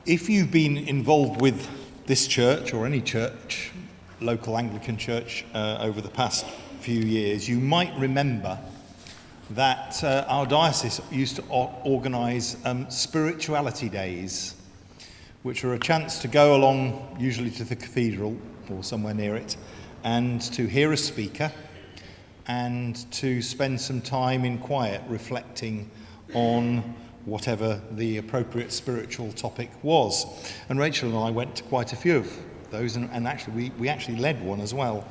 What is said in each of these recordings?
If you've been involved with this church or any church, local Anglican church, over the past few years, you might remember that our diocese used to organise spirituality days, which are a chance to go along, usually to the cathedral or somewhere near it, and to hear a speaker and to spend some time in quiet reflecting on whatever the appropriate spiritual topic was. And Rachel and I went to quite a few of those, and actually we actually led one as well.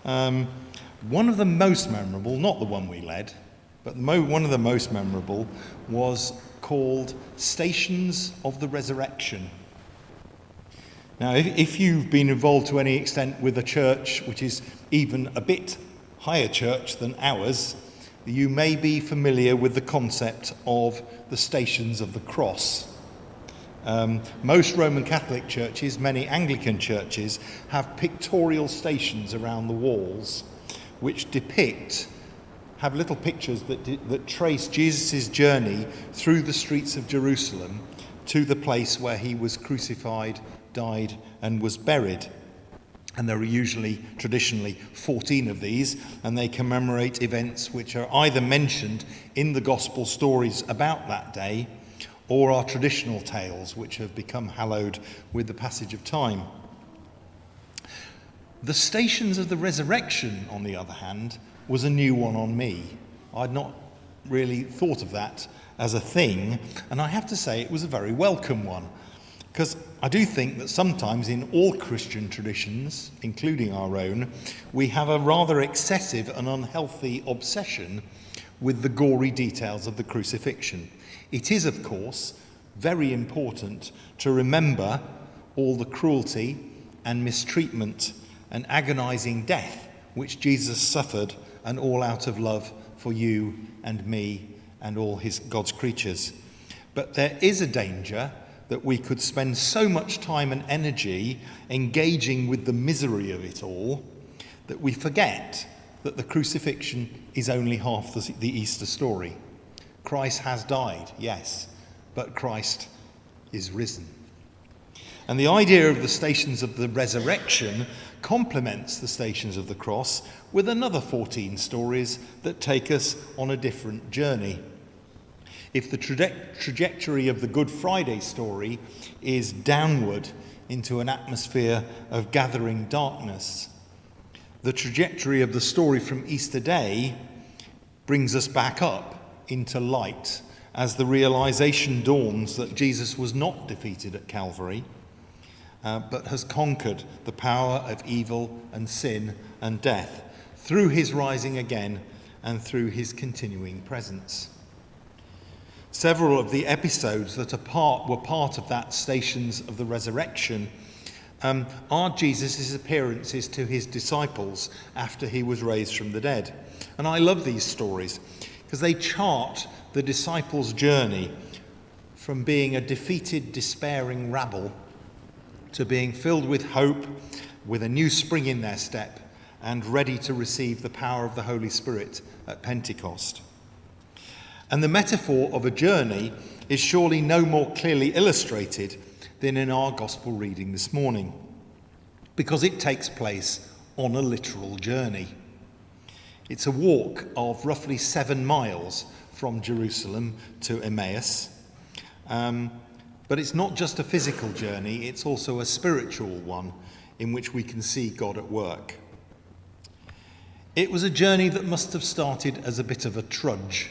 One of the most memorable, not the one we led, but one of the most memorable was called Stations of the Resurrection. Now, if you've been involved to any extent with a church which is even a bit higher church than ours, you may be familiar with the concept of the Stations of the Cross. Most Roman Catholic churches, many Anglican churches, have pictorial stations around the walls which have little pictures that trace Jesus' journey through the streets of Jerusalem to the place where he was crucified, died, and was buried. And there are usually, traditionally, 14 of these, and they commemorate events which are either mentioned in the gospel stories about that day or are traditional tales which have become hallowed with the passage of time. The Stations of the Resurrection, on the other hand, was a new one on me. I'd not really thought of that as a thing, and I have to say it was a very welcome one. Because I do think that sometimes in all Christian traditions, including our own, we have a rather excessive and unhealthy obsession with the gory details of the crucifixion. It is, of course, very important to remember all the cruelty and mistreatment and agonizing death which Jesus suffered, and all out of love for you and me and all God's creatures. But there is a danger that we could spend so much time and energy engaging with the misery of it all that we forget that the crucifixion is only half the Easter story. Christ has died, yes, but Christ is risen. And the idea of the Stations of the Resurrection complements the Stations of the Cross with another 14 stories that take us on a different journey. If the trajectory of the Good Friday story is downward into an atmosphere of gathering darkness, the trajectory of the story from Easter Day brings us back up into light as the realization dawns that Jesus was not defeated at Calvary, but has conquered the power of evil and sin and death through his rising again and through his continuing presence. Several of the episodes that were part of that Stations of the Resurrection are Jesus' appearances to his disciples after he was raised from the dead. And I love these stories because they chart the disciples' journey from being a defeated, despairing rabble to being filled with hope, with a new spring in their step, and ready to receive the power of the Holy Spirit at Pentecost. And the metaphor of a journey is surely no more clearly illustrated than in our gospel reading this morning, because it takes place on a literal journey. It's a walk of roughly 7 miles from Jerusalem to Emmaus. But it's not just a physical journey, it's also a spiritual one in which we can see God at work. It was a journey that must have started as a bit of a trudge.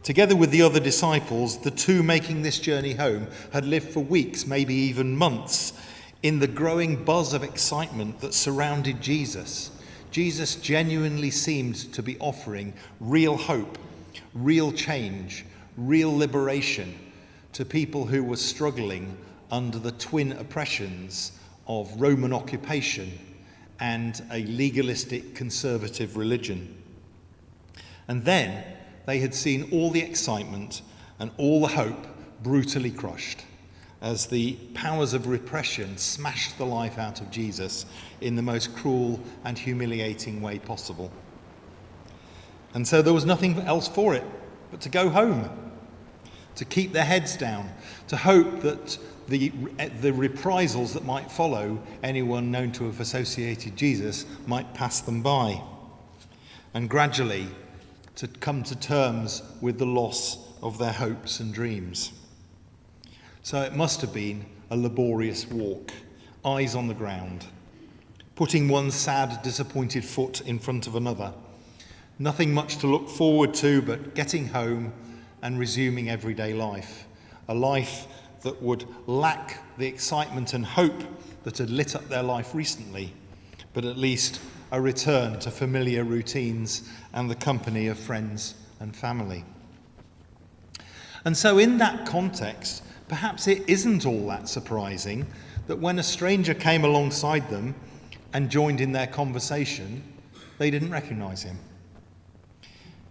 Together with the other disciples, the two making this journey home had lived for weeks, maybe even months, in the growing buzz of excitement that surrounded Jesus. Jesus genuinely seemed to be offering real hope, real change, real liberation to people who were struggling under the twin oppressions of Roman occupation and a legalistic conservative religion. And then they had seen all the excitement and all the hope brutally crushed as the powers of repression smashed the life out of Jesus in the most cruel and humiliating way possible. And so there was nothing else for it but to go home, to keep their heads down, to hope that the reprisals that might follow anyone known to have associated Jesus might pass them by, and gradually to come to terms with the loss of their hopes and dreams. So it must have been a laborious walk, eyes on the ground, putting one sad, disappointed foot in front of another. Nothing much to look forward to but getting home and resuming everyday life, a life that would lack the excitement and hope that had lit up their life recently, but at least a return to familiar routines and the company of friends and family. And so in that context, perhaps it isn't all that surprising that when a stranger came alongside them and joined in their conversation, they didn't recognize him.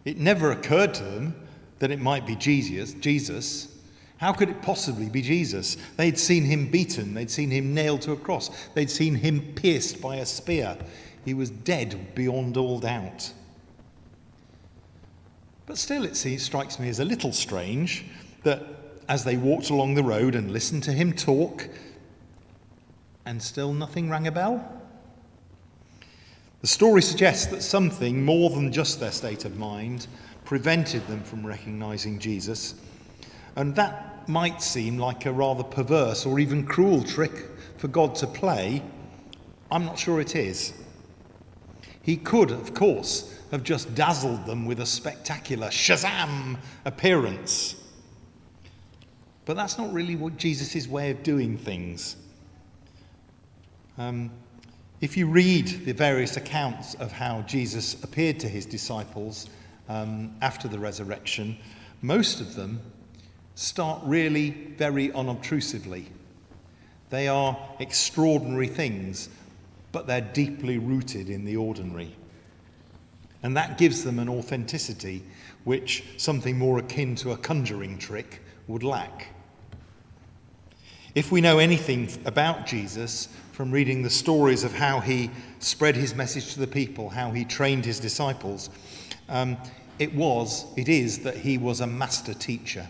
It never occurred to them that it might be Jesus. How could it possibly be Jesus? They'd seen him beaten. They'd seen him nailed to a cross. They'd seen him pierced by a spear. He was dead beyond all doubt. But still, it strikes me as a little strange that as they walked along the road and listened to him talk, and still nothing rang a bell. The story suggests that something more than just their state of mind prevented them from recognizing Jesus. And that might seem like a rather perverse or even cruel trick for God to play. I'm not sure it is. He could, of course, have just dazzled them with a spectacular Shazam appearance. But that's not really what Jesus' way of doing things. If you read the various accounts of how Jesus appeared to his disciples after the resurrection, most of them start really very unobtrusively. They are extraordinary things, but they're deeply rooted in the ordinary. And that gives them an authenticity which something more akin to a conjuring trick would lack. If we know anything about Jesus from reading the stories of how he spread his message to the people, how he trained his disciples, it is that he was a master teacher.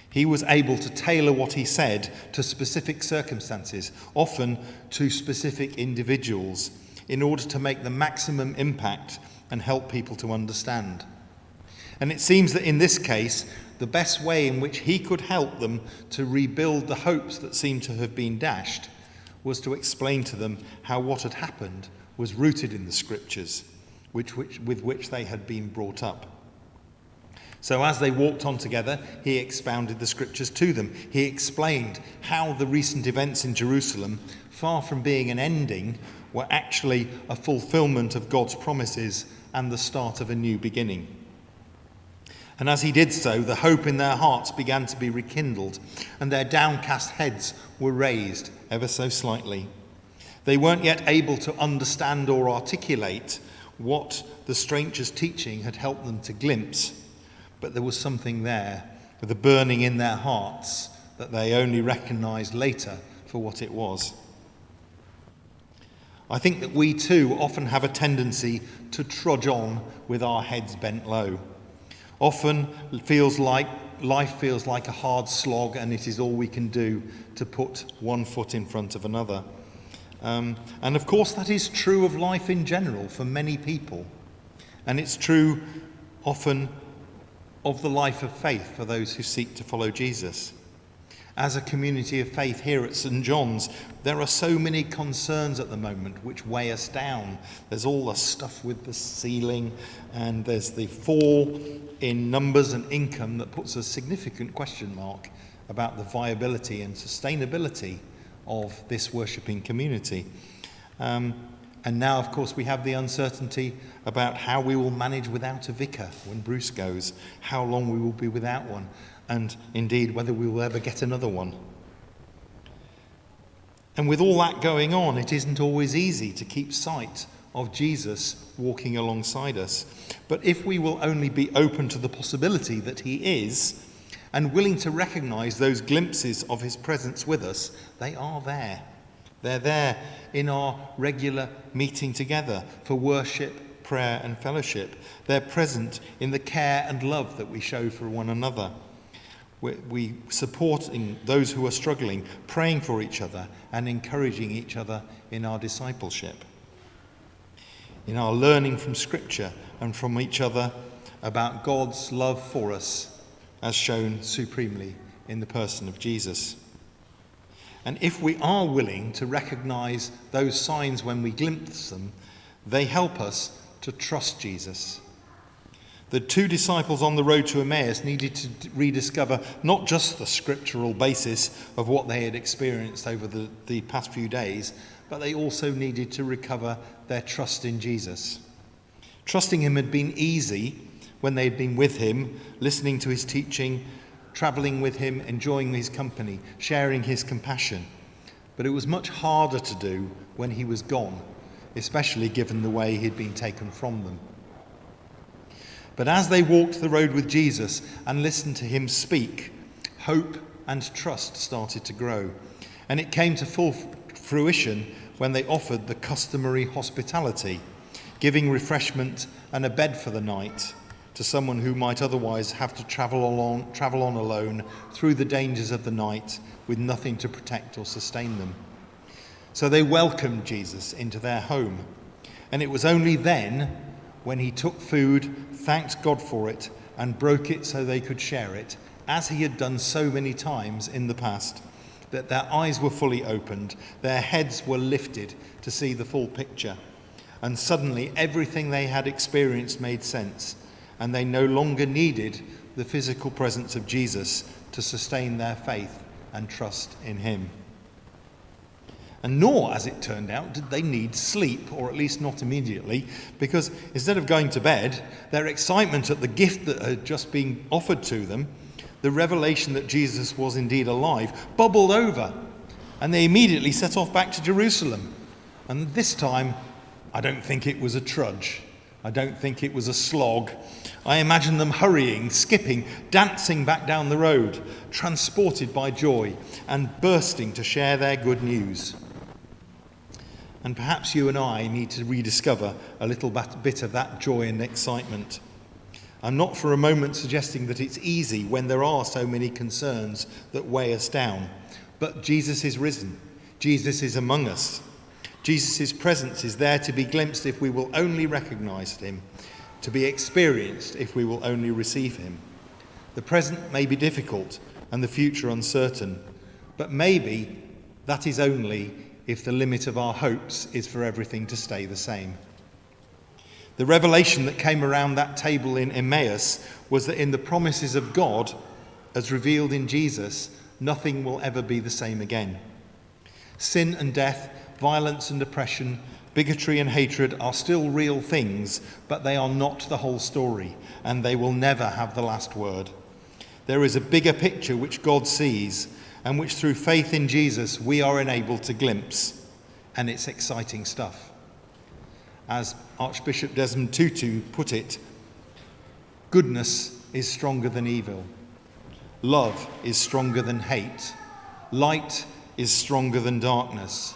He was able to tailor what he said to specific circumstances, often to specific individuals, in order to make the maximum impact and help people to understand. And it seems that in this case, the best way in which he could help them to rebuild the hopes that seemed to have been dashed was to explain to them how what had happened was rooted in the scriptures with which they had been brought up. So as they walked on together, he expounded the scriptures to them. He explained how the recent events in Jerusalem, far from being an ending, were actually a fulfillment of God's promises and the start of a new beginning. And as he did so, the hope in their hearts began to be rekindled, and their downcast heads were raised ever so slightly. They weren't yet able to understand or articulate what the stranger's teaching had helped them to glimpse, but there was something there, with a burning in their hearts that they only recognized later for what it was. I think that we too often have a tendency to trudge on with our heads bent low. Often life feels like a hard slog, and it is all we can do to put one foot in front of another. And of course that is true of life in general for many people. And it's true often of the life of faith for those who seek to follow Jesus. As a community of faith here at St. John's, there are so many concerns at the moment which weigh us down. There's all the stuff with the ceiling, and there's the fall in numbers and income that puts a significant question mark about the viability and sustainability of this worshipping community. And now, of course, we have the uncertainty about how we will manage without a vicar when Bruce goes, how long we will be without one, and indeed whether we will ever get another one. And with all that going on, it isn't always easy to keep sight of Jesus walking alongside us. But if we will only be open to the possibility that he is, and willing to recognize those glimpses of his presence with us, they are there. They're there in our regular meeting together for worship, prayer and fellowship. They're present in the care and love that we show for one another. We supporting those who are struggling, praying for each other and encouraging each other in our discipleship, in our learning from Scripture and from each other about God's love for us as shown supremely in the person of Jesus. And if we are willing to recognize those signs when we glimpse them, they help us to trust Jesus. The two disciples on the road to Emmaus needed to rediscover not just the scriptural basis of what they had experienced over the past few days, but they also needed to recover their trust in Jesus. Trusting him had been easy when they had been with him, listening to his teaching, travelling with him, enjoying his company, sharing his compassion. But it was much harder to do when he was gone, especially given the way he'd been taken from them. But as they walked the road with Jesus and listened to him speak, hope and trust started to grow. And it came to full fruition when they offered the customary hospitality, giving refreshment and a bed for the night to someone who might otherwise have to travel on alone through the dangers of the night with nothing to protect or sustain them. So they welcomed Jesus into their home. And it was only then, when he took food, thanked God for it, and broke it so they could share it, as he had done so many times in the past, that their eyes were fully opened, their heads were lifted to see the full picture. And suddenly everything they had experienced made sense, and they no longer needed the physical presence of Jesus to sustain their faith and trust in him. And nor, as it turned out, did they need sleep, or at least not immediately, because instead of going to bed, their excitement at the gift that had just been offered to them, the revelation that Jesus was indeed alive, bubbled over, and they immediately set off back to Jerusalem. And this time, I don't think it was a trudge. I don't think it was a slog. I imagine them hurrying, skipping, dancing back down the road, transported by joy and bursting to share their good news. And perhaps you and I need to rediscover a little bit of that joy and excitement. I'm not for a moment suggesting that it's easy when there are so many concerns that weigh us down. But Jesus is risen. Jesus is among us. Jesus' presence is there to be glimpsed if we will only recognize him, to be experienced if we will only receive him. The present may be difficult and the future uncertain, but maybe that is only if the limit of our hopes is for everything to stay the same. The revelation that came around that table in Emmaus was that in the promises of God, as revealed in Jesus, nothing will ever be the same again. Sin and death, violence and oppression, bigotry and hatred are still real things, but they are not the whole story, and they will never have the last word. There is a bigger picture which God sees, and which through faith in Jesus we are enabled to glimpse, and it's exciting stuff. As Archbishop Desmond Tutu put it, goodness is stronger than evil. Love is stronger than hate. Light is stronger than darkness.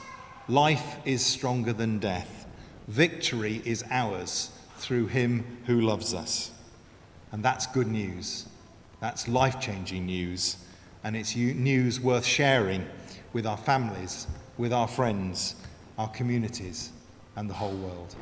Life is stronger than death. Victory is ours through him who loves us. And that's good news. That's life-changing news. And it's news worth sharing with our families, with our friends, our communities, and the whole world.